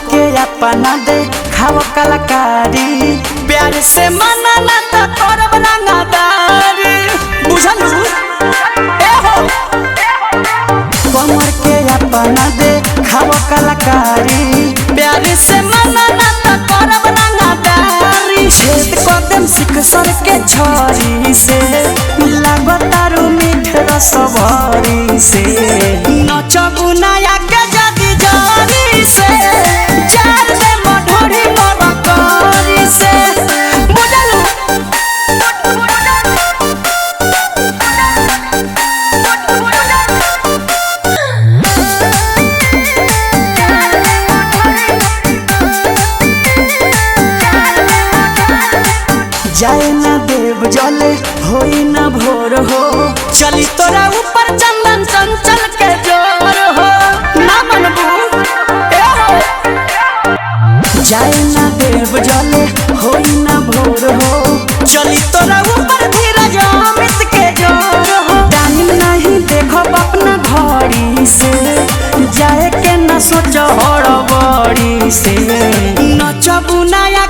के अपना दे खाव कलाकारी प्यार से मनाना तो करब रंगदारी बुझलू ए हो कमर के अपना दे खाव कलाकारी प्यार से मनाना तो करब रंगदारी छेद कदम सिख सर के छरी से लागतारू मीठ रसभरी से नचबू नया के जदी जरी से चार में मढोरी मरकरी से बुझलू जाए ना देव जले होई ना भोर हो चली तोरा ऊपर चंदन चंचल के जोर हो ना मनबू ए हो जाए ना देव जले होई ना भोर हो चली तोरा ऊपर धीरज अमित के जोर हो टाइम नहीं देखब अपना घड़ी से जाए के ना सोच हड़बड़ी से नचबू नया